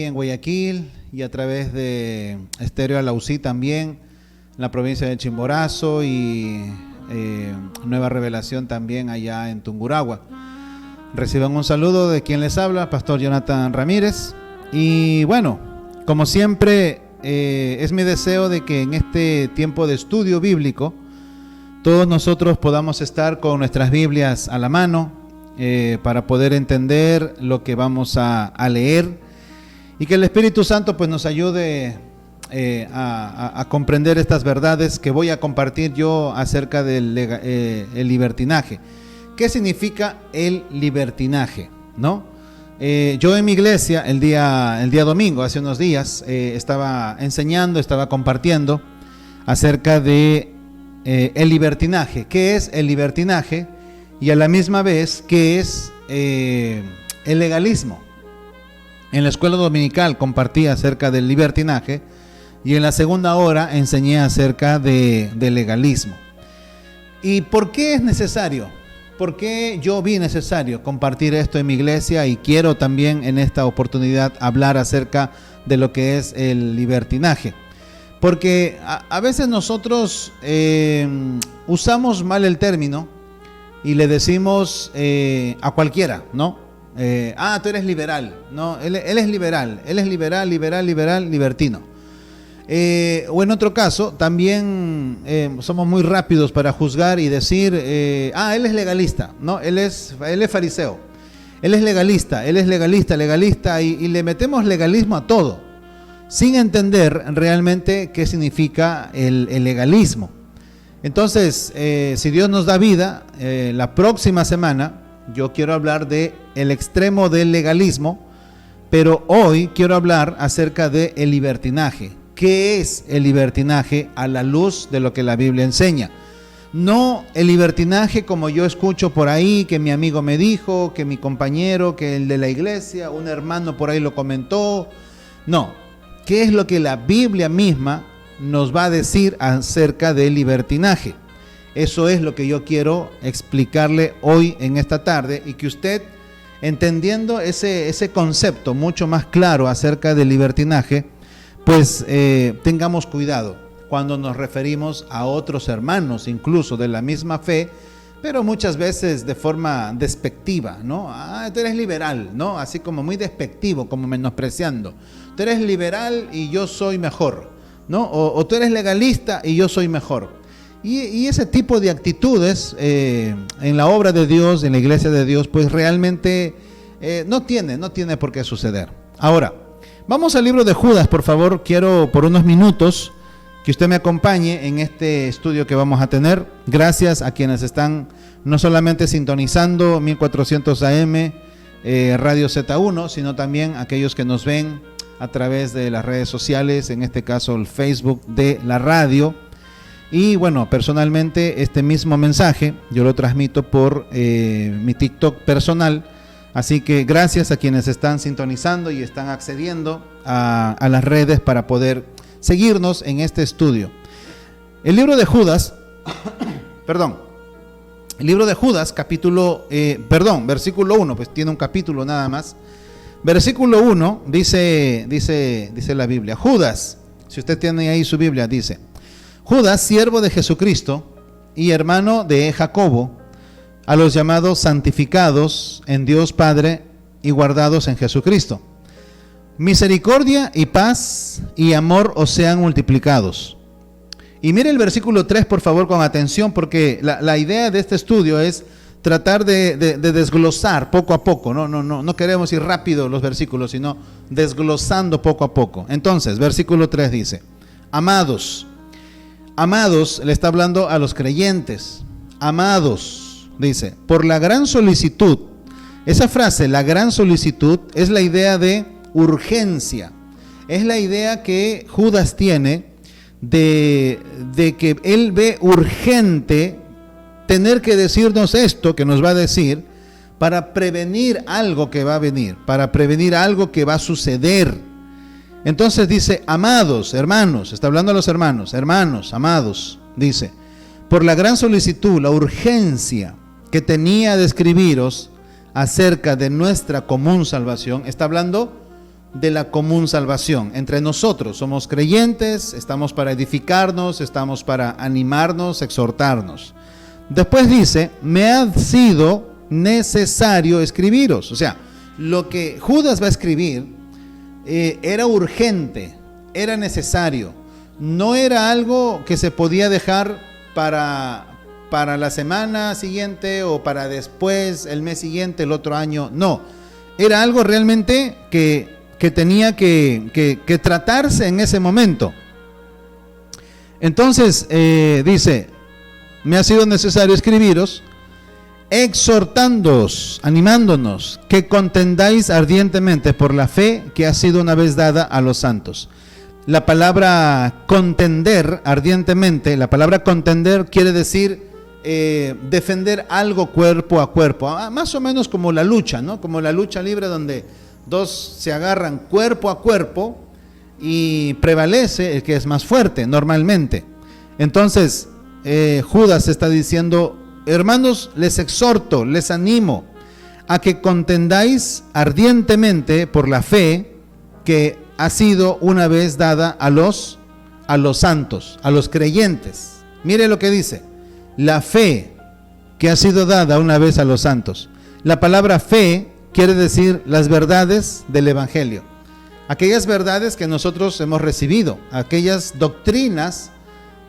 En Guayaquil y a través de Estéreo Alausí también, en la provincia de Chimborazo y Nueva Revelación también allá en Tungurahua. Reciban un saludo de quien les habla, Pastor Jonathan Ramírez. Y bueno, como siempre, es mi deseo de que en este tiempo de estudio bíblico todos nosotros podamos estar con nuestras Biblias a la mano para poder entender lo que vamos a leer. Y que el Espíritu Santo pues nos ayude a comprender estas verdades que voy a compartir yo acerca del el libertinaje. ¿Qué significa el libertinaje? ¿No? Yo en mi iglesia el día domingo, hace unos días, estaba enseñando, estaba compartiendo acerca de el libertinaje. ¿Qué es el libertinaje? Y a la misma vez, ¿qué es el legalismo? En la escuela dominical compartí acerca del libertinaje y en la segunda hora enseñé acerca del legalismo. ¿Y por qué es necesario? ¿Por qué yo vi necesario compartir esto en mi iglesia? Y quiero también en esta oportunidad hablar acerca de lo que es el libertinaje. Porque a veces nosotros usamos mal el término y le decimos a cualquiera, ¿no? Tú eres liberal. No, él es liberal. Él es liberal, libertino. O en otro caso, también somos muy rápidos para juzgar y decir, él es legalista. No, él es fariseo. Él es legalista, legalista, y le metemos legalismo a todo, sin entender realmente qué significa el legalismo. Entonces, si Dios nos da vida, la próxima semana yo quiero hablar de el extremo del legalismo, pero hoy quiero hablar acerca de el libertinaje. ¿Qué es el libertinaje a la luz de lo que la Biblia enseña? No el libertinaje como yo escucho por ahí, que mi amigo me dijo, que mi compañero, que el de la iglesia, un hermano por ahí lo comentó. No, ¿qué es lo que la Biblia misma nos va a decir acerca del libertinaje? Eso es lo que yo quiero explicarle hoy en esta tarde, y que usted, entendiendo ese concepto mucho más claro acerca del libertinaje, pues tengamos cuidado cuando nos referimos a otros hermanos, incluso de la misma fe, pero muchas veces de forma despectiva, ¿no? Tú eres liberal, ¿no? Así como muy despectivo, como menospreciando. Tú eres liberal y yo soy mejor, ¿no? O tú eres legalista y yo soy mejor. Y ese tipo de actitudes en la obra de Dios, en la iglesia de Dios, pues realmente no tiene por qué suceder. Ahora, vamos al libro de Judas, por favor. Quiero por unos minutos que usted me acompañe en este estudio que vamos a tener. Gracias a quienes están no solamente sintonizando 1400 AM, Radio Z1, sino también aquellos que nos ven a través de las redes sociales, en este caso el Facebook de la radio. Y bueno, personalmente este mismo mensaje yo lo transmito por mi TikTok personal. Así que gracias a quienes están sintonizando y están accediendo a las redes para poder seguirnos en este estudio. El libro de Judas, el libro de Judas, versículo 1, pues tiene un capítulo nada más. Versículo 1 dice la Biblia. Judas, si usted tiene ahí su Biblia, dice: Judas, siervo de Jesucristo y hermano de Jacobo, a los llamados santificados en Dios Padre y guardados en Jesucristo. Misericordia y paz y amor os sean multiplicados. Y mire el versículo 3, por favor, con atención, porque la idea de este estudio es tratar de desglosar poco a poco. No queremos ir rápido los versículos, sino desglosando poco a poco. Entonces, versículo 3 dice: Amados, le está hablando a los creyentes. Amados, dice, por la gran solicitud. Esa frase, la gran solicitud, es la idea de urgencia. Es la idea que Judas tiene de que él ve urgente tener que decirnos esto que nos va a decir para prevenir algo que va a venir, para prevenir algo que va a suceder. Entonces dice: amados, hermanos, está hablando a los hermanos, amados, dice, por la gran solicitud, la urgencia que tenía de escribiros acerca de nuestra común salvación. Está hablando de la común salvación. Entre nosotros somos creyentes, estamos para edificarnos, estamos para animarnos, exhortarnos. Después dice, me ha sido necesario escribiros. O sea, lo que Judas va a escribir era urgente, era necesario. No era algo que se podía dejar para la semana siguiente o para después, el mes siguiente, el otro año. No, era algo realmente que tenía que tratarse en ese momento. Entonces dice, me ha sido necesario escribiros, exhortándoos, animándonos, que contendáis ardientemente por la fe que ha sido una vez dada a los santos. La palabra contender ardientemente, la palabra contender quiere decir defender algo cuerpo a cuerpo, más o menos como la lucha, ¿no? Como la lucha libre, donde dos se agarran cuerpo a cuerpo y prevalece el que es más fuerte normalmente. Entonces Judas está diciendo, hermanos, les exhorto, les animo a que contendáis ardientemente por la fe que ha sido una vez dada a los santos, a los creyentes. Mire lo que dice, la fe que ha sido dada una vez a los santos. La palabra fe quiere decir las verdades del Evangelio, aquellas verdades que nosotros hemos recibido, aquellas doctrinas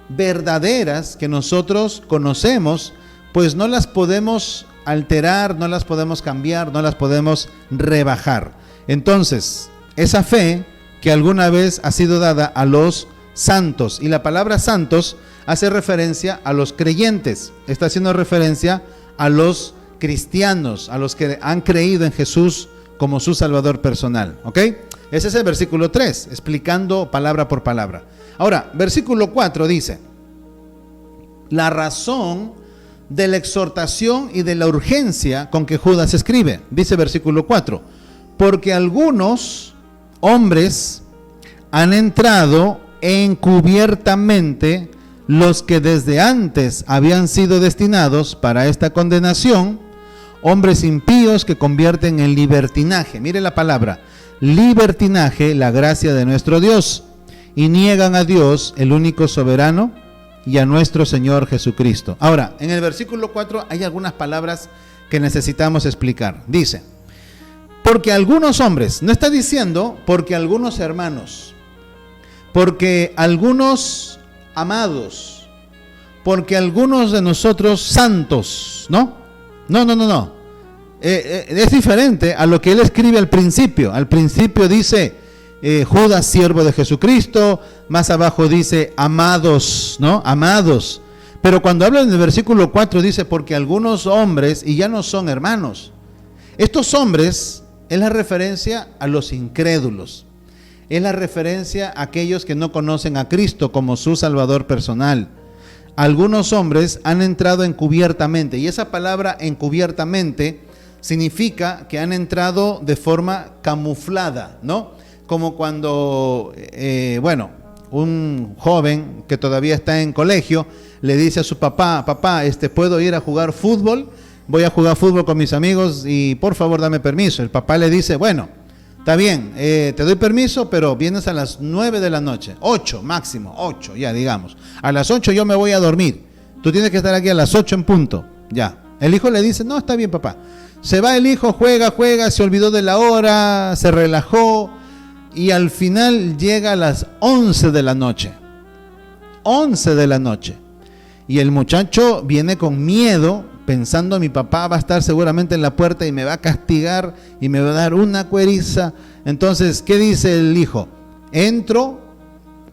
verdaderas que nosotros conocemos, pues no las podemos alterar, no las podemos cambiar, no las podemos rebajar. Entonces, esa fe que alguna vez ha sido dada a los santos, y la palabra santos hace referencia a los creyentes, está haciendo referencia a los cristianos, a los que han creído en Jesús como su Salvador personal, ¿ok? Ese es el versículo 3, explicando palabra por palabra. Ahora, versículo 4 dice, la razón de la exhortación y de la urgencia con que Judas escribe, dice versículo 4, porque algunos hombres han entrado encubiertamente, los que desde antes habían sido destinados para esta condenación, hombres impíos que convierten en libertinaje, mire la palabra, libertinaje, la gracia de nuestro Dios, y niegan a Dios, el único soberano, y a nuestro Señor Jesucristo. Ahora, en el versículo 4 hay algunas palabras que necesitamos explicar. Dice, porque algunos hombres, no está diciendo porque algunos hermanos, porque algunos amados, porque algunos de nosotros santos, ¿no? No. Es diferente a lo que él escribe al principio. Al principio dice Judas, siervo de Jesucristo. Más abajo dice amados, ¿no? Amados. Pero cuando habla en el versículo 4 dice porque algunos hombres, y ya no son hermanos. Estos hombres es la referencia a los incrédulos. Es la referencia a aquellos que no conocen a Cristo como su Salvador personal. Algunos hombres han entrado encubiertamente, y esa palabra encubiertamente significa que han entrado de forma camuflada, ¿no? Como cuando, un joven que todavía está en colegio le dice a su papá, ¿puedo ir a jugar fútbol? Voy a jugar fútbol con mis amigos y por favor dame permiso. El papá le dice, bueno, está bien, te doy permiso, pero vienes a las 9 de la noche, 8 máximo, 8 ya digamos. A las 8 yo me voy a dormir, tú tienes que estar aquí a las 8 en punto, ya. El hijo le dice, no, está bien papá. Se va el hijo, juega, se olvidó de la hora, se relajó y al final llega a las 11 de la noche. 11 de la noche. Y el muchacho viene con miedo, pensando mi papá va a estar seguramente en la puerta y me va a castigar y me va a dar una cueriza. Entonces, ¿qué dice el hijo?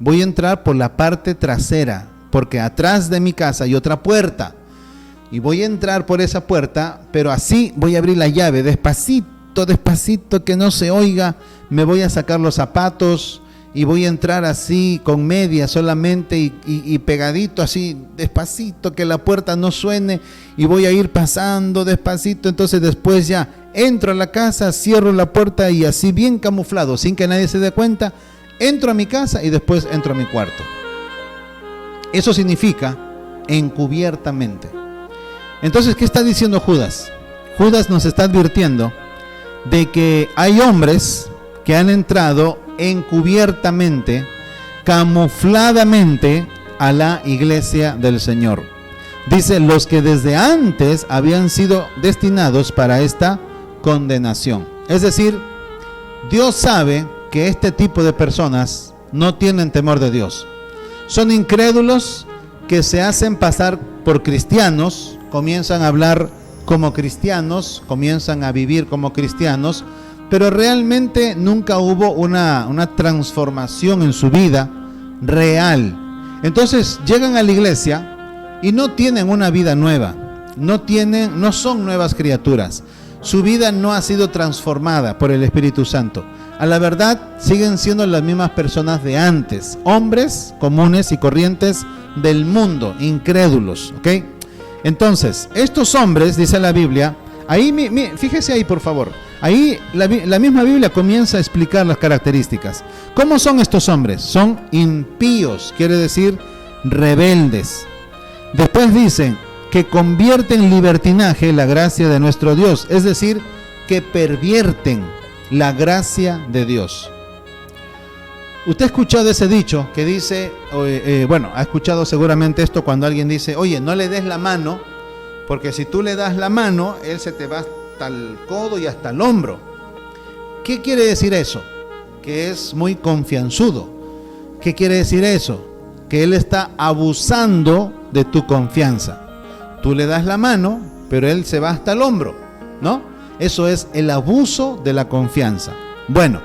Voy a entrar por la parte trasera, porque atrás de mi casa hay otra puerta. Y voy a entrar por esa puerta, pero así voy a abrir la llave, despacito, que no se oiga. Me voy a sacar los zapatos y voy a entrar así con medias solamente y pegadito así, despacito, que la puerta no suene, y voy a ir pasando despacito. Entonces después ya entro a la casa, cierro la puerta y así bien camuflado, sin que nadie se dé cuenta, entro a mi casa y después entro a mi cuarto. Eso significa encubiertamente. Entonces, ¿qué está diciendo Judas? Judas nos está advirtiendo de que hay hombres que han entrado encubiertamente, camufladamente a la iglesia del Señor. Dice, los que desde antes habían sido destinados para esta condenación. Es decir, Dios sabe que este tipo de personas no tienen temor de Dios. Son incrédulos que se hacen pasar por cristianos, comienzan a hablar como cristianos, comienzan a vivir como cristianos, pero realmente nunca hubo una transformación en su vida real. Entonces llegan a la iglesia y no tienen una vida nueva, no son nuevas criaturas. Su vida no ha sido transformada por el Espíritu Santo. A la verdad, siguen siendo las mismas personas de antes, hombres comunes y corrientes del mundo, incrédulos, ¿ok? Entonces, estos hombres, dice la Biblia, ahí, fíjese ahí por favor, ahí la misma Biblia comienza a explicar las características. ¿Cómo son estos hombres? Son impíos, quiere decir rebeldes. Después dicen que convierten en libertinaje la gracia de nuestro Dios, es decir, que pervierten la gracia de Dios. Usted ha escuchado ese dicho que dice, ha escuchado seguramente esto cuando alguien dice, oye, no le des la mano, porque si tú le das la mano, él se te va hasta el codo y hasta el hombro. ¿Qué quiere decir eso? Que es muy confianzudo. ¿Qué quiere decir eso? Que él está abusando de tu confianza. Tú le das la mano, pero él se va hasta el hombro, ¿no? Eso es el abuso de la confianza. Bueno,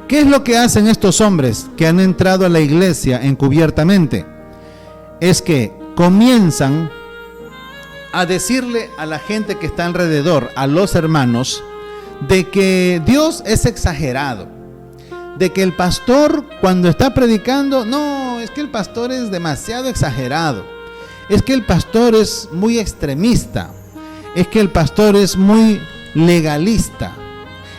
¿qué es lo que hacen estos hombres que han entrado a la iglesia encubiertamente? Es que comienzan a decirle a la gente que está alrededor, a los hermanos, de que Dios es exagerado, de que el pastor cuando está predicando, no, es que el pastor es demasiado exagerado, es que el pastor es muy extremista, es que el pastor es muy legalista,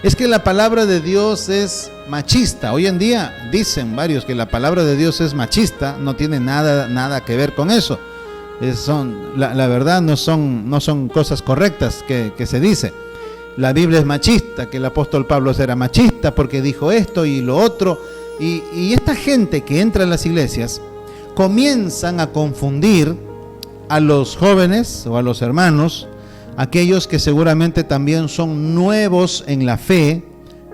es que la palabra de Dios es machista. Hoy en día dicen varios que la palabra de Dios es machista, no tiene nada que ver con eso. La verdad no son cosas correctas que se dice. La Biblia es machista, que el apóstol Pablo era machista porque dijo esto y lo otro. Y esta gente que entra a las iglesias comienzan a confundir a los jóvenes o a los hermanos, aquellos que seguramente también son nuevos en la fe,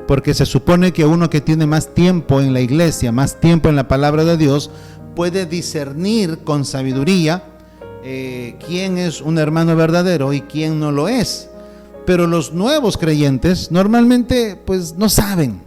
porque se supone que uno que tiene más tiempo en la iglesia, más tiempo en la palabra de Dios, puede discernir con sabiduría quién es un hermano verdadero y quién no lo es. Pero los nuevos creyentes normalmente pues no saben.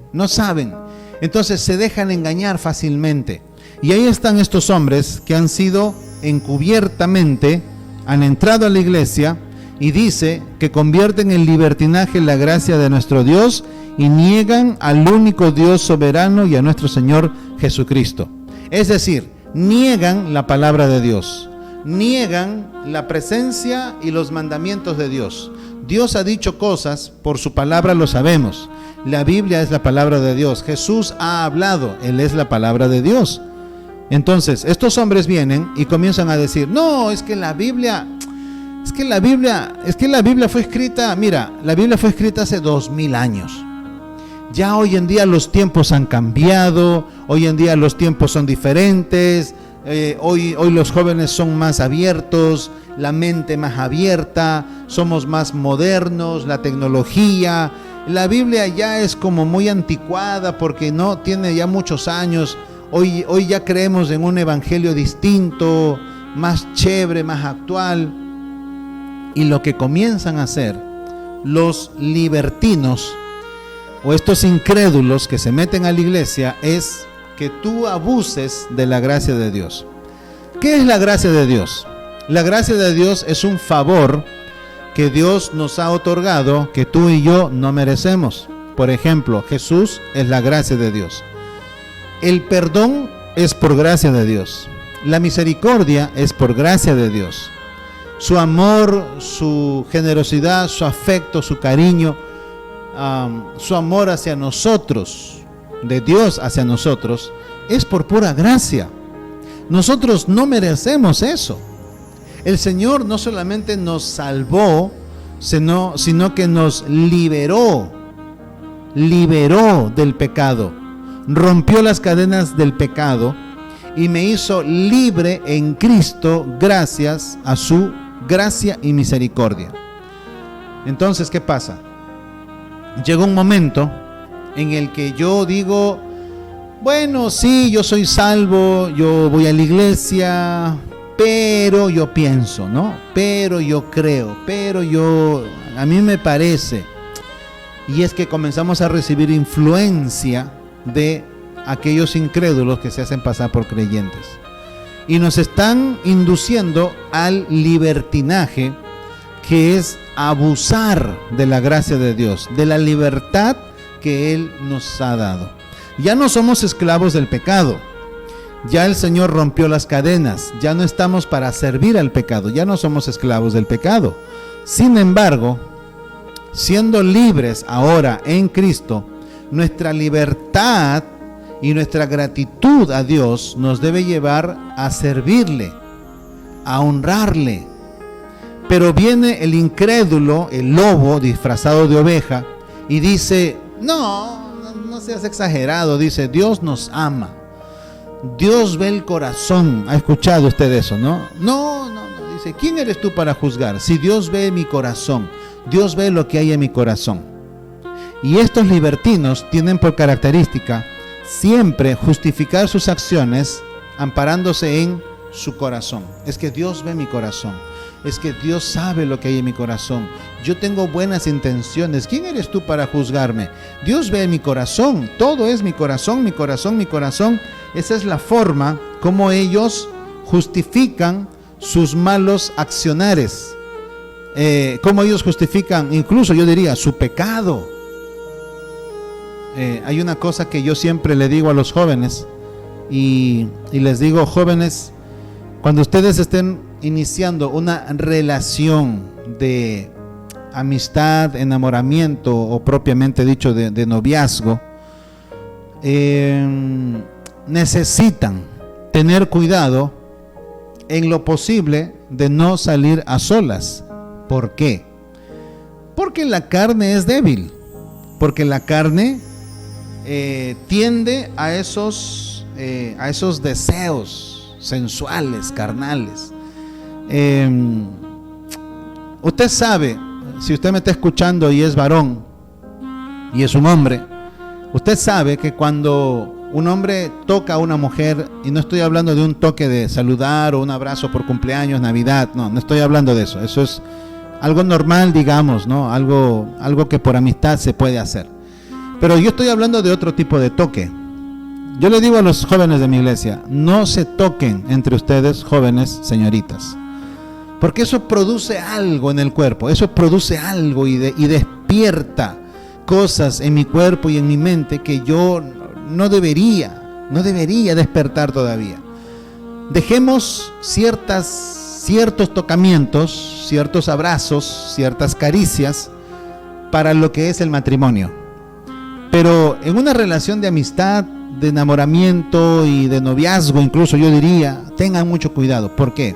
Entonces se dejan engañar fácilmente. Y ahí están estos hombres que han sido encubiertamente, han entrado a la iglesia y dice que convierten en libertinaje la gracia de nuestro Dios y niegan al único Dios soberano y a nuestro Señor Jesucristo. Es decir, niegan la palabra de Dios, niegan la presencia y los mandamientos de Dios. Dios ha dicho cosas, por su palabra lo sabemos. La Biblia es la palabra de Dios. Jesús ha hablado, Él es la palabra de Dios. Entonces, estos hombres vienen y comienzan a decir, no, es que la Biblia fue escrita, mira, la Biblia fue escrita hace 2000 años. Ya hoy en día los tiempos han cambiado, hoy en día los tiempos son diferentes, hoy los jóvenes son más abiertos, la mente más abierta, somos más modernos, la tecnología, la Biblia ya es como muy anticuada porque no tiene ya muchos años. Hoy ya creemos en un evangelio distinto, más chévere, más actual. Y lo que comienzan a hacer los libertinos o estos incrédulos que se meten a la iglesia es que tú abuses de la gracia de Dios. ¿Qué es la gracia de Dios? La gracia de Dios es un favor que Dios nos ha otorgado que tú y yo no merecemos. Por ejemplo, Jesús es la gracia de Dios. El perdón es por gracia de Dios. La misericordia es por gracia de Dios. Su amor, su generosidad, su afecto, su cariño, su amor hacia nosotros, de Dios hacia nosotros, es por pura gracia. Nosotros no merecemos eso. El Señor no solamente nos salvó, sino que nos liberó liberó del pecado, rompió las cadenas del pecado y me hizo libre en Cristo gracias a su gracia y misericordia. Entonces, ¿qué pasa? Llegó un momento en el que yo digo, bueno, sí, yo soy salvo, yo voy a la iglesia, pero yo pienso, ¿no? Pero yo creo, a mí me parece. Y es que comenzamos a recibir influencia de aquellos incrédulos que se hacen pasar por creyentes. Y nos están induciendo al libertinaje, que es abusar de la gracia de Dios, de la libertad que Él nos ha dado. Ya no somos esclavos del pecado. Ya el Señor rompió las cadenas. Ya no estamos para servir al pecado. Ya no somos esclavos del pecado. Sin embargo, siendo libres ahora en Cristo, nuestra libertad y nuestra gratitud a Dios nos debe llevar a servirle, a honrarle. Pero viene el incrédulo, el lobo disfrazado de oveja, y dice, no seas exagerado, dice, Dios nos ama, Dios ve el corazón. ¿Ha escuchado usted eso, no? No, dice, ¿quién eres tú para juzgar? Si Dios ve mi corazón, Dios ve lo que hay en mi corazón. Y estos libertinos tienen por característica siempre justificar sus acciones amparándose en su corazón. Es que Dios ve mi corazón. Es que Dios sabe lo que hay en mi corazón. Yo tengo buenas intenciones. ¿Quién eres tú para juzgarme? Dios ve mi corazón. Todo es mi corazón, mi corazón, mi corazón. Esa es la forma como ellos justifican sus malos accionares. Como ellos justifican, incluso yo diría, su pecado. Hay una cosa que yo siempre le digo a los jóvenes y les digo, jóvenes, cuando ustedes estén iniciando una relación de amistad, enamoramiento o propiamente dicho de noviazgo, necesitan tener cuidado en lo posible de no salir a solas. ¿Por qué? Porque la carne es débil, porque la carne tiende a esos deseos sensuales, carnales. Usted sabe, si usted me está escuchando y es varón y es un hombre, usted sabe que cuando un hombre toca a una mujer, y no estoy hablando de un toque de saludar o un abrazo por cumpleaños, Navidad, no estoy hablando de eso. Eso es algo normal, digamos, ¿no? Algo que por amistad se puede hacer. Pero yo estoy hablando de otro tipo de toque. Yo le digo a los jóvenes de mi iglesia, no se toquen entre ustedes, jóvenes, señoritas, porque eso produce algo en el cuerpo, eso produce algo y despierta cosas en mi cuerpo y en mi mente que yo no debería despertar todavía. Dejemos ciertos tocamientos, ciertos abrazos, ciertas caricias para lo que es el matrimonio. Pero en una relación de amistad, de enamoramiento y de noviazgo, incluso yo diría, tengan mucho cuidado. ¿Por qué?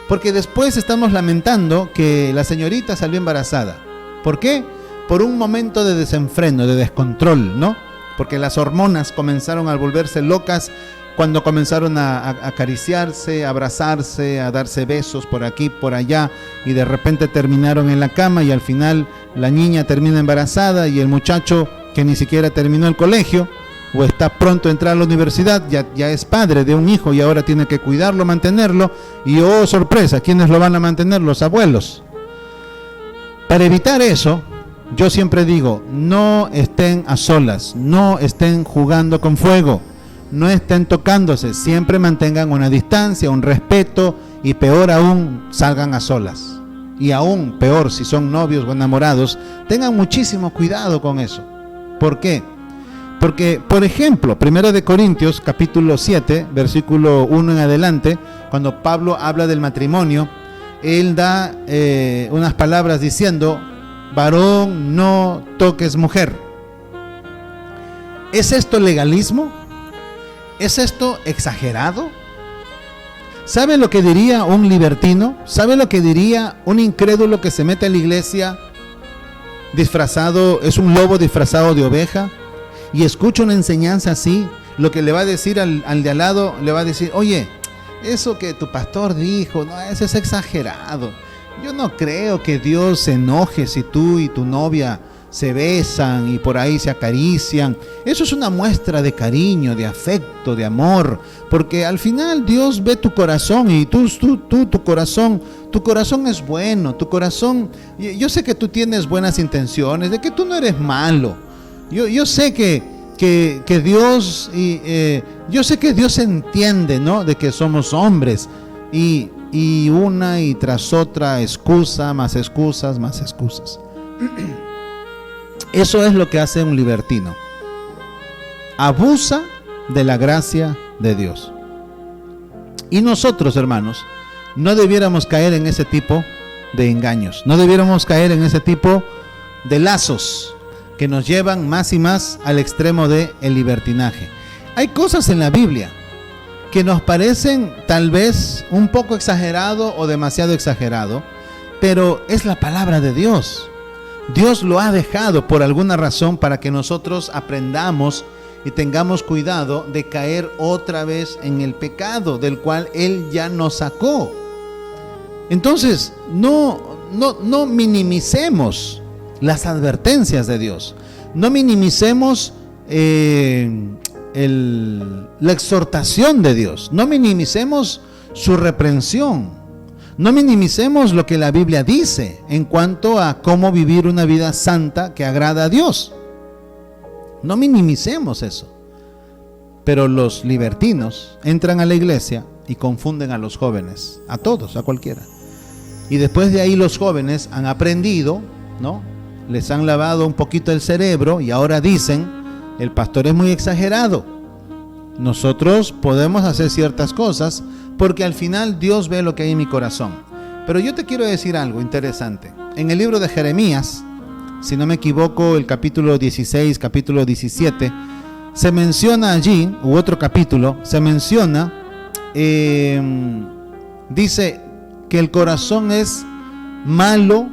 Porque después estamos lamentando que la señorita salió embarazada. ¿Por qué? Por un momento de desenfreno, de descontrol, ¿no? Porque las hormonas comenzaron a volverse locas cuando comenzaron a acariciarse, a abrazarse, a darse besos por aquí, por allá, y de repente terminaron en la cama y al final la niña termina embarazada y el muchacho, que ni siquiera terminó el colegio o está pronto a entrar a la universidad, ya es padre de un hijo y ahora tiene que cuidarlo, mantenerlo, y oh sorpresa, ¿quiénes lo van a mantener? Los abuelos. Para evitar eso, yo siempre digo, no estén a solas, no estén jugando con fuego, no estén tocándose, siempre mantengan una distancia, un respeto, y peor aún, salgan a solas. Y aún peor, si son novios o enamorados, tengan muchísimo cuidado con eso. ¿Por qué? Porque, por ejemplo, 1 Corintios capítulo 7, versículo 1 en adelante, cuando Pablo habla del matrimonio, él da unas palabras diciendo, varón, no toques mujer. ¿Es esto legalismo? ¿Es esto exagerado? ¿Sabe lo que diría un libertino? ¿Sabe lo que diría un incrédulo que se mete a la iglesia disfrazado, es un lobo disfrazado de oveja, y escucha una enseñanza así, lo que le va a decir al de al lado, le va a decir, oye, eso que tu pastor dijo, no, eso es exagerado. Yo no creo que Dios se enoje si tú y tu novia se besan y por ahí se acarician. Eso es una muestra de cariño, de afecto, de amor, porque al final Dios ve tu corazón y tu corazón es bueno, tu corazón, yo sé que tú tienes buenas intenciones, de que tú no eres malo. Yo sé que Dios, yo sé que Dios entiende, ¿no?, de que somos hombres, y una y tras otra excusa, más excusas, más excusas. Eso es lo que hace un libertino. Abusa de la gracia de Dios. Y nosotros, hermanos, no debiéramos caer en ese tipo de engaños. No debiéramos caer en ese tipo de lazos que nos llevan más y más al extremo del libertinaje. Hay cosas en la Biblia que nos parecen tal vez un poco exagerado o demasiado exagerado, pero es la palabra de Dios. Dios lo ha dejado por alguna razón para que nosotros aprendamos y tengamos cuidado de caer otra vez en el pecado del cual Él ya nos sacó. Entonces, no minimicemos las advertencias de Dios. No minimicemos la exhortación de Dios. No minimicemos su reprensión. No minimicemos lo que la Biblia dice en cuanto a cómo vivir una vida santa que agrada a Dios. No minimicemos eso. Pero los libertinos entran a la iglesia y confunden a los jóvenes, a todos, a cualquiera. Y después de ahí los jóvenes han aprendido, ¿no? Les han lavado un poquito el cerebro y ahora dicen, el pastor es muy exagerado. Nosotros podemos hacer ciertas cosas porque al final Dios ve lo que hay en mi corazón. Pero yo te quiero decir algo interesante. En el libro de Jeremías, si no me equivoco, el capítulo 16, capítulo 17, se menciona allí, u otro capítulo, se menciona, dice que el corazón es malo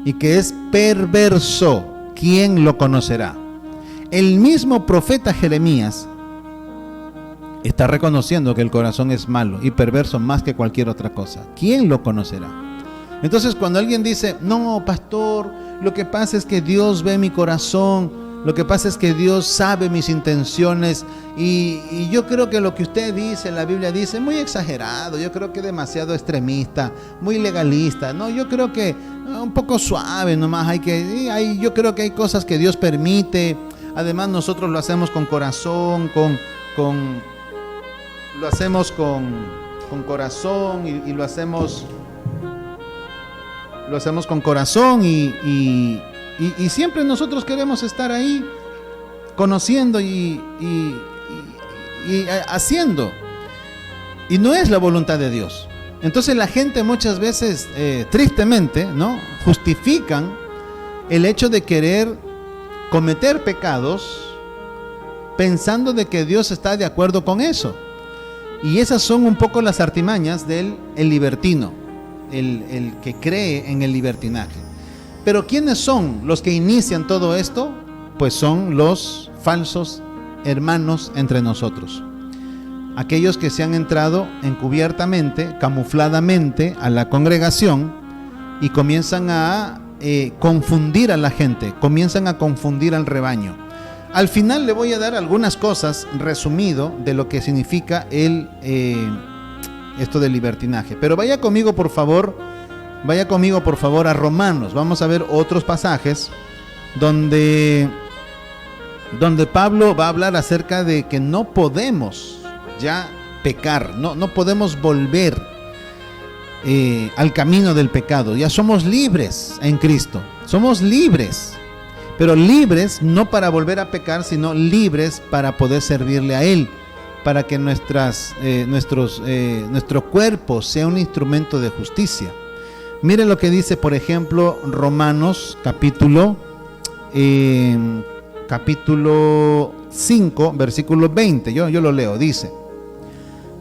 y que es perverso. ¿Quién lo conocerá? El mismo profeta Jeremías está reconociendo que el corazón es malo y perverso más que cualquier otra cosa. ¿Quién lo conocerá? Entonces, cuando alguien dice, no, pastor, lo que pasa es que Dios ve mi corazón, lo que pasa es que Dios sabe mis intenciones, y yo creo que lo que usted dice, la Biblia dice, muy exagerado, yo creo que demasiado extremista, muy legalista, no, yo creo que un poco suave nomás, yo creo que hay cosas que Dios permite. Además, nosotros lo hacemos con corazón, lo hacemos con corazón y lo hacemos con corazón y siempre nosotros queremos estar ahí conociendo y haciendo, y no es la voluntad de Dios. Entonces la gente muchas veces tristemente, ¿no?, justifican el hecho de querer cometer pecados pensando de que Dios está de acuerdo con eso. Y esas son un poco las artimañas del libertino, el que cree en el libertinaje. Pero ¿quiénes son los que inician todo esto? Pues son los falsos hermanos entre nosotros. Aquellos que se han entrado encubiertamente, camufladamente a la congregación y comienzan a confundir a la gente, comienzan a confundir al rebaño. Al final le voy a dar algunas cosas resumido de lo que significa esto del libertinaje. Pero vaya conmigo por favor a Romanos. Vamos a ver otros pasajes donde Pablo va a hablar acerca de que no podemos ya pecar, no podemos volver al camino del pecado. Ya somos libres en Cristo, somos libres. Pero libres no para volver a pecar, sino libres para poder servirle a Él, para que nuestro cuerpo sea un instrumento de justicia. Mire lo que dice, por ejemplo, Romanos capítulo 5, versículo 20. Yo lo leo, dice: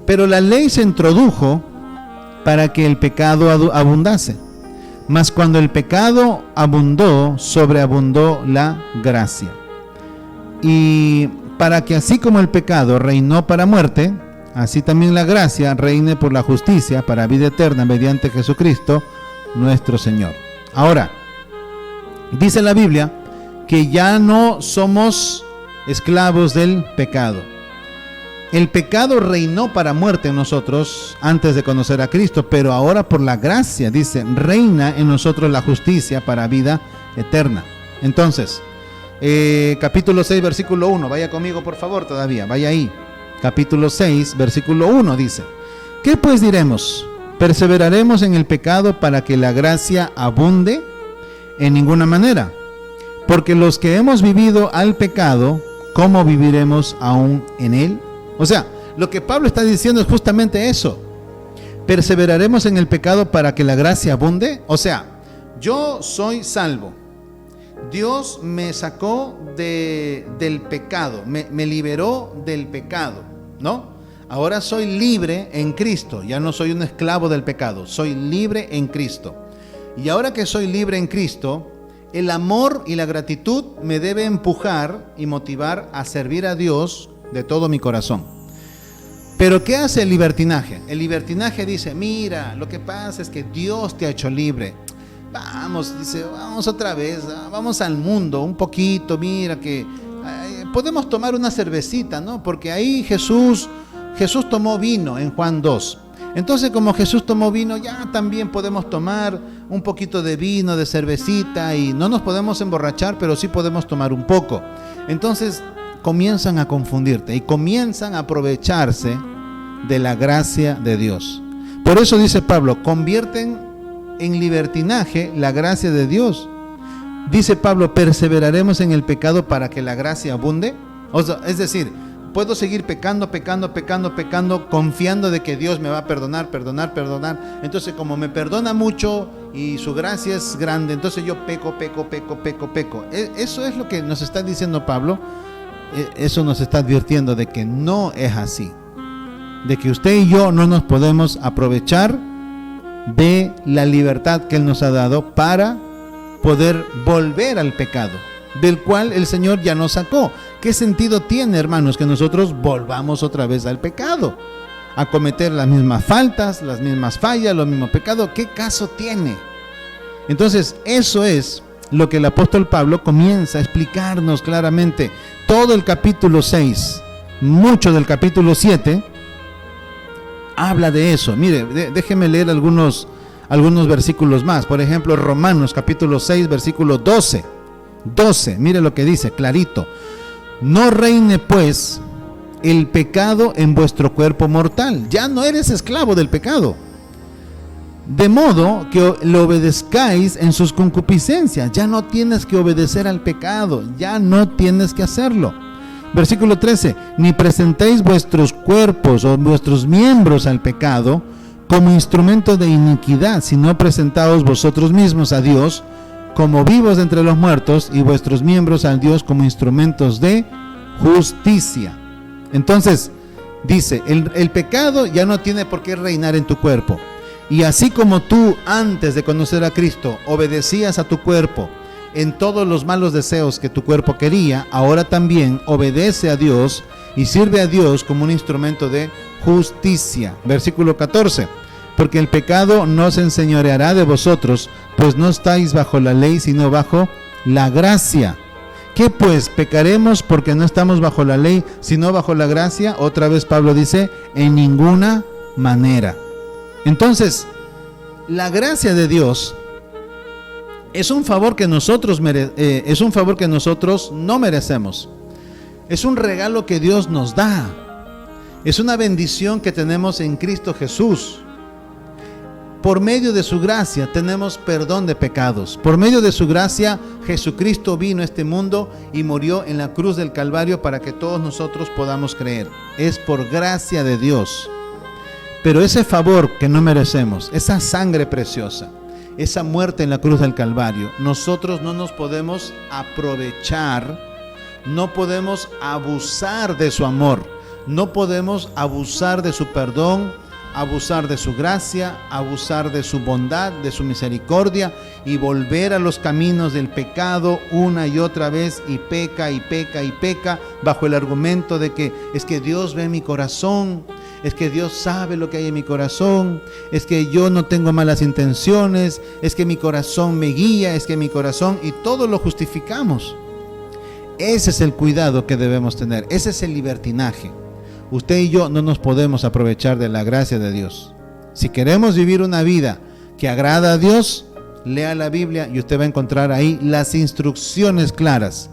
pero la ley se introdujo para que el pecado abundase, Mas cuando el pecado abundó, sobreabundó la gracia. Y para que así como el pecado reinó para muerte, así también la gracia reine por la justicia para vida eterna mediante Jesucristo nuestro Señor. Ahora, dice la Biblia que ya no somos esclavos del pecado. El pecado reinó para muerte en nosotros antes de conocer a Cristo, pero ahora por la gracia, dice, reina en nosotros la justicia para vida eterna. Entonces, capítulo 6, versículo 1, vaya conmigo por favor todavía, vaya ahí. Capítulo 6, versículo 1 dice: ¿qué pues diremos? ¿Perseveraremos en el pecado para que la gracia abunde? En ninguna manera. Porque los que hemos vivido al pecado, ¿cómo viviremos aún en él? O sea, lo que Pablo está diciendo es justamente eso. ¿Perseveraremos en el pecado para que la gracia abunde? O sea, yo soy salvo. Dios me sacó del pecado, me liberó del pecado, ¿no? Ahora soy libre en Cristo, ya no soy un esclavo del pecado, soy libre en Cristo. Y ahora que soy libre en Cristo, el amor y la gratitud me debe empujar y motivar a servir a Dios de todo mi corazón. Pero ¿qué hace el libertinaje? El libertinaje dice: mira, lo que pasa es que Dios te ha hecho libre. Vamos, dice, vamos otra vez, vamos al mundo un poquito, mira que podemos tomar una cervecita, ¿no? Porque ahí Jesús tomó vino en Juan 2. Entonces, como Jesús tomó vino, ya también podemos tomar un poquito de vino, de cervecita, y no nos podemos emborrachar, pero sí podemos tomar un poco. Entonces comienzan a confundirte y comienzan a aprovecharse de la gracia de Dios. Por eso dice Pablo, convierten en libertinaje la gracia de Dios. Dice Pablo, ¿perseveraremos en el pecado para que la gracia abunde? O sea, es decir, puedo seguir pecando, confiando de que Dios me va a perdonar. Entonces, como me perdona mucho y su gracia es grande, entonces yo peco. Eso es lo que nos está diciendo Pablo. Eso nos está advirtiendo de que no es así. De que usted y yo no nos podemos aprovechar de la libertad que Él nos ha dado para poder volver al pecado, del cual el Señor ya nos sacó. ¿Qué sentido tiene, hermanos, que nosotros volvamos otra vez al pecado? A cometer las mismas faltas, las mismas fallas, los mismos pecados. ¿Qué caso tiene? Entonces, eso es lo que el apóstol Pablo comienza a explicarnos claramente. Todo el capítulo 6, mucho del capítulo 7, habla de eso. Mire, déjeme leer algunos versículos más. Por ejemplo, Romanos capítulo 6, versículo 12, mire lo que dice, clarito. No reine pues el pecado en vuestro cuerpo mortal. Ya no eres esclavo del pecado, de modo que lo obedezcáis en sus concupiscencias. Ya no tienes que obedecer al pecado, ya no tienes que hacerlo. Versículo 13, ni presentéis vuestros cuerpos o vuestros miembros al pecado como instrumento de iniquidad, sino presentaos vosotros mismos a Dios como vivos entre los muertos, y vuestros miembros a Dios como instrumentos de justicia. Entonces, dice, el pecado ya no tiene por qué reinar en tu cuerpo. Y así como tú, antes de conocer a Cristo, obedecías a tu cuerpo en todos los malos deseos que tu cuerpo quería, ahora también obedece a Dios y sirve a Dios como un instrumento de justicia. Versículo 14. Porque el pecado no se enseñoreará de vosotros, pues no estáis bajo la ley, sino bajo la gracia. ¿Qué pues? ¿Pecaremos porque no estamos bajo la ley, sino bajo la gracia? Otra vez Pablo dice, en ninguna manera. Entonces, la gracia de Dios es un favor que nosotros no merecemos. Es un regalo que Dios nos da. Es una bendición que tenemos en Cristo Jesús. Por medio de su gracia tenemos perdón de pecados. Por medio de su gracia, Jesucristo vino a este mundo y murió en la cruz del Calvario para que todos nosotros podamos creer. Es por gracia de Dios. Pero ese favor que no merecemos, esa sangre preciosa, esa muerte en la cruz del Calvario, nosotros no nos podemos aprovechar, no podemos abusar de su amor, no podemos abusar de su perdón abusar de su gracia, abusar de su bondad, de su misericordia y volver a los caminos del pecado una y otra vez y peca y peca y peca bajo el argumento de que es que Dios ve mi corazón, es que Dios sabe lo que hay en mi corazón, es que yo no tengo malas intenciones, es que mi corazón me guía, es que mi corazón, y todo lo justificamos. Ese es el cuidado que debemos tener, ese es el libertinaje. Usted y yo no nos podemos aprovechar de la gracia de Dios. Si queremos vivir una vida que agrada a Dios, lea la Biblia y usted va a encontrar ahí las instrucciones claras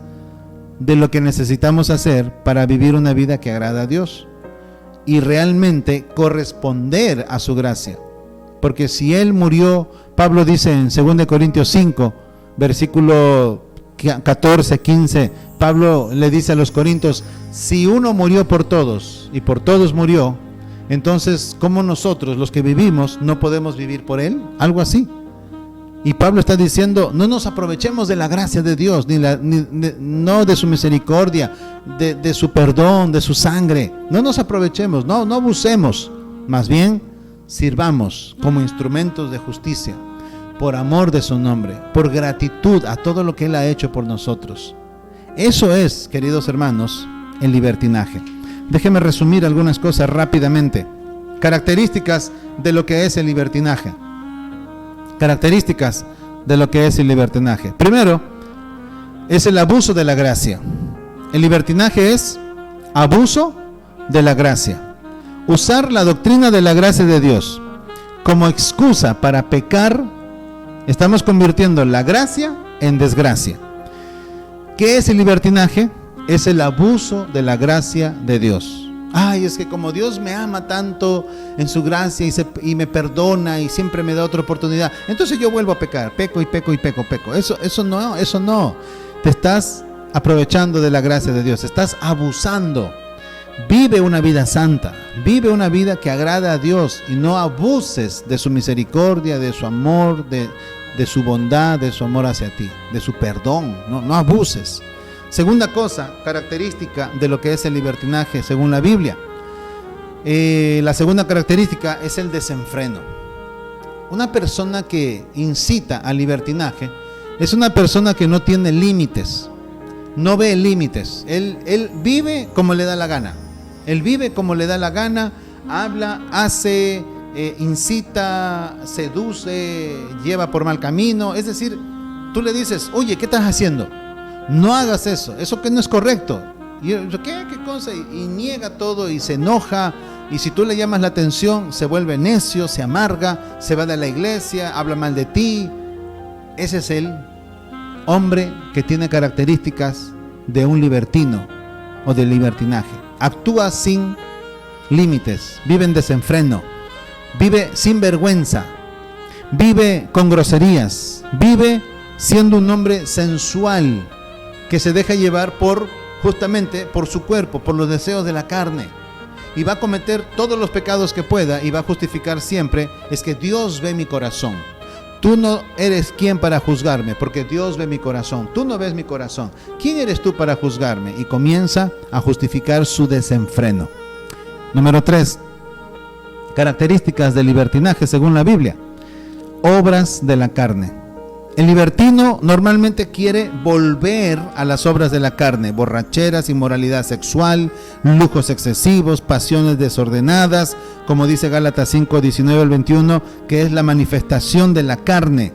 de lo que necesitamos hacer para vivir una vida que agrada a Dios y realmente corresponder a su gracia. Porque si Él murió, Pablo dice en 2 Corintios 5, versículo 14, 15, Pablo le dice a los corintios: si uno murió por todos y por todos murió, entonces ¿cómo nosotros, los que vivimos, no podemos vivir por Él? Algo así. Y Pablo está diciendo: no nos aprovechemos de la gracia de Dios, no de su misericordia, de su perdón, de su sangre. No nos aprovechemos, no abusemos. Más bien, sirvamos como instrumentos de justicia, por amor de su nombre, por gratitud a todo lo que Él ha hecho por nosotros. Eso es, queridos hermanos, el libertinaje. Déjenme resumir algunas cosas rápidamente. Características de lo que es el libertinaje. Características de lo que es el libertinaje. Primero, es el abuso de la gracia. El libertinaje es abuso de la gracia. Usar la doctrina de la gracia de Dios como excusa para pecar. Estamos convirtiendo la gracia en desgracia. ¿Qué es el libertinaje? Es el abuso de la gracia de Dios. Ay, es que como Dios me ama tanto en su gracia y me perdona y siempre me da otra oportunidad, entonces yo vuelvo a pecar, peco. Eso no. Te estás aprovechando de la gracia de Dios, estás abusando. Vive una vida santa, vive una vida que agrada a Dios y no abuses de su misericordia, de su amor, de su bondad, de su amor hacia ti, de su perdón. No abuses. Segunda cosa, característica de lo que es el libertinaje según la Biblia. La segunda característica es el desenfreno. Una persona que incita al libertinaje es una persona que no tiene límites, no ve límites. Él vive como le da la gana. Él vive como le da la gana, habla, hace, incita, seduce, lleva por mal camino. Es decir, tú le dices: oye, ¿qué estás haciendo? No hagas eso que no es correcto. Y ¿qué cosa? Y niega todo y se enoja. Y si tú le llamas la atención, se vuelve necio, se amarga, se va de la iglesia, habla mal de ti. Ese es el hombre que tiene características de un libertino o de libertinaje. Actúa sin límites, vive en desenfreno, vive sin vergüenza, vive con groserías, vive siendo un hombre sensual que se deja llevar justamente por su cuerpo, por los deseos de la carne, y va a cometer todos los pecados que pueda y va a justificar siempre: es que Dios ve mi corazón. Tú no eres quien para juzgarme, porque Dios ve mi corazón. Tú no ves mi corazón. ¿Quién eres tú para juzgarme? Y comienza a justificar su desenfreno. Número 3. Características del libertinaje según la Biblia. Obras de la carne. El libertino normalmente quiere volver a las obras de la carne: borracheras, inmoralidad sexual, lujos excesivos, pasiones desordenadas, como dice Gálatas 5, 19 al 21, que es la manifestación de la carne.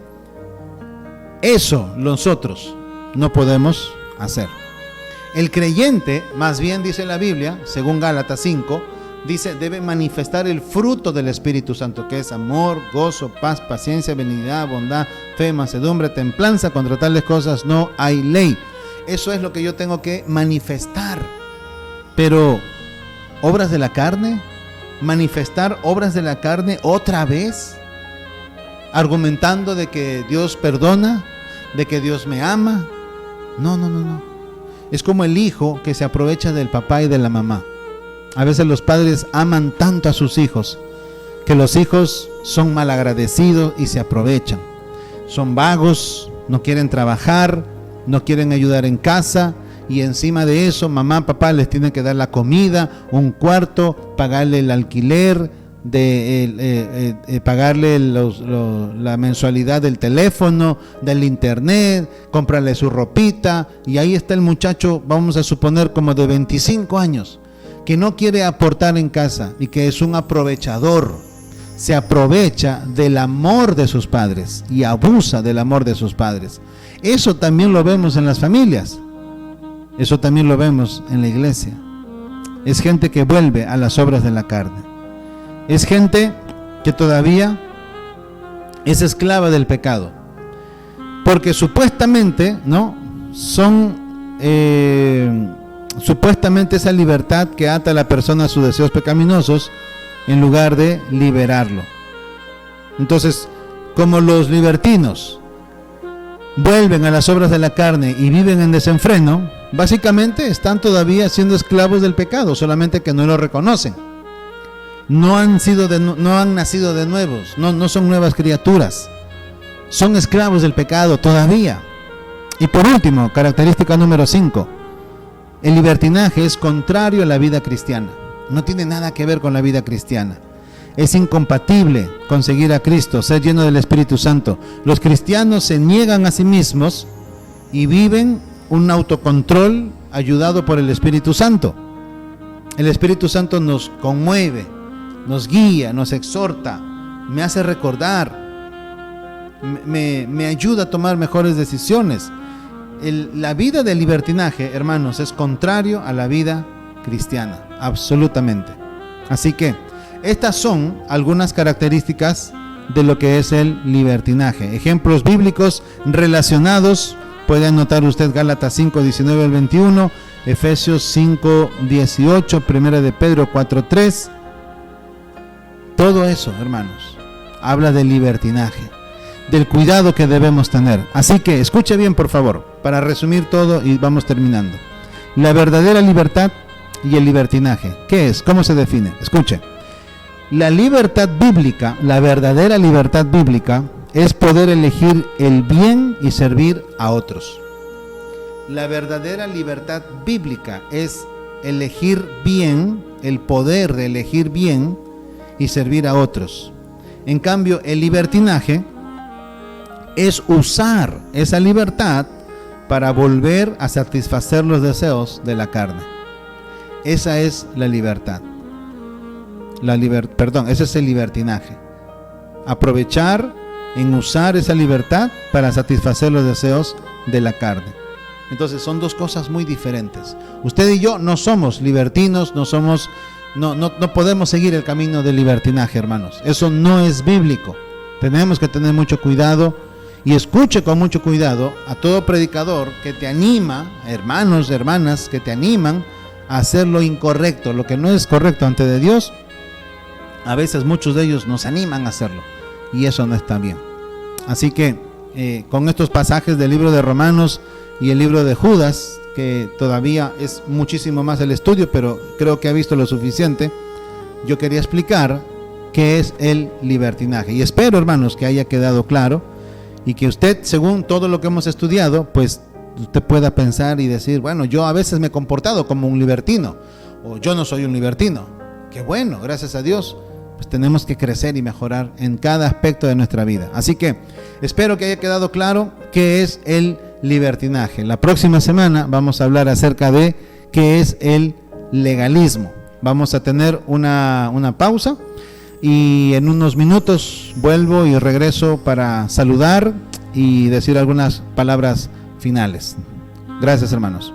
Eso nosotros no podemos hacer. El creyente, más bien dice la Biblia, según Gálatas 5, dice: debe manifestar el fruto del Espíritu Santo, que es amor, gozo, paz, paciencia, benignidad, bondad, fe, mansedumbre, templanza. Contra tales cosas no hay ley. Eso es lo que yo tengo que manifestar. Pero, ¿obras de la carne? ¿Manifestar obras de la carne otra vez? Argumentando de que Dios perdona, de que Dios me ama. No. Es como el hijo que se aprovecha del papá y de la mamá. A veces los padres aman tanto a sus hijos que los hijos son malagradecidos y se aprovechan. Son vagos, no quieren trabajar, no quieren ayudar en casa, y encima de eso mamá, papá les tienen que dar la comida, un cuarto, pagarle el alquiler, de pagarle la mensualidad del teléfono, del internet, comprarle su ropita, y ahí está el muchacho, vamos a suponer como de 25 años, que no quiere aportar en casa y que es un aprovechador, se aprovecha del amor de sus padres y abusa del amor de sus padres. Eso también lo vemos en las familias, eso también lo vemos en la iglesia. Es gente que vuelve a las obras de la carne. Es gente que todavía es esclava del pecado, porque supuestamente, ¿no? Supuestamente esa libertad que ata a la persona a sus deseos pecaminosos en lugar de liberarlo. Entonces, como los libertinos vuelven a las obras de la carne y viven en desenfreno, básicamente están todavía siendo esclavos del pecado, solamente que no lo reconocen. No han nacido de nuevos, no son nuevas criaturas, son esclavos del pecado todavía. Y por último, característica número 5, el libertinaje es contrario a la vida cristiana, no tiene nada que ver con la vida cristiana, es incompatible con seguir a Cristo, ser lleno del Espíritu Santo. Los cristianos se niegan a sí mismos y viven un autocontrol ayudado por el Espíritu Santo. El Espíritu Santo nos conmueve, nos guía, nos exhorta, me hace recordar, me ayuda a tomar mejores decisiones. La vida del libertinaje, hermanos, es contrario a la vida cristiana, absolutamente. Así que estas son algunas características de lo que es el libertinaje. Ejemplos bíblicos relacionados, puede anotar usted Gálatas 5, 19 al 21, Efesios 5, 18, 1 de Pedro 4, 3. Todo eso, hermanos, habla del libertinaje, del cuidado que debemos tener. Así que escuche bien, por favor, para resumir todo y vamos terminando. La verdadera libertad y el libertinaje. ¿Qué es? ¿Cómo se define? Escuche. La libertad bíblica, la verdadera libertad bíblica, es poder elegir el bien y servir a otros. La verdadera libertad bíblica es elegir bien, el poder de elegir bien y servir a otros. En cambio, el libertinaje es usar esa libertad para volver a satisfacer los deseos de la carne. Esa es la libertad. Ese es el libertinaje. Aprovechar en usar esa libertad para satisfacer los deseos de la carne. Entonces son dos cosas muy diferentes. Usted y yo no somos libertinos, no podemos seguir el camino del libertinaje, hermanos. Eso no es bíblico. Tenemos que tener mucho cuidado y escuche con mucho cuidado a todo predicador que te anima, hermanos, hermanas, que te animan a hacer lo incorrecto, lo que no es correcto ante de Dios. A veces muchos de ellos nos animan a hacerlo y eso no está bien. Así que con estos pasajes del libro de Romanos y el libro de Judas, que todavía es muchísimo más el estudio, pero creo que ha visto lo suficiente, yo quería explicar qué es el libertinaje. Y espero, hermanos, que haya quedado claro y que usted, según todo lo que hemos estudiado, pues usted pueda pensar y decir, bueno, yo a veces me he comportado como un libertino, o yo no soy un libertino. Qué bueno, gracias a Dios. Pues tenemos que crecer y mejorar en cada aspecto de nuestra vida. Así que espero que haya quedado claro qué es el libertinaje. La próxima semana vamos a hablar acerca de qué es el legalismo. Vamos a tener una pausa y en unos minutos vuelvo y regreso para saludar y decir algunas palabras finales. Gracias, hermanos.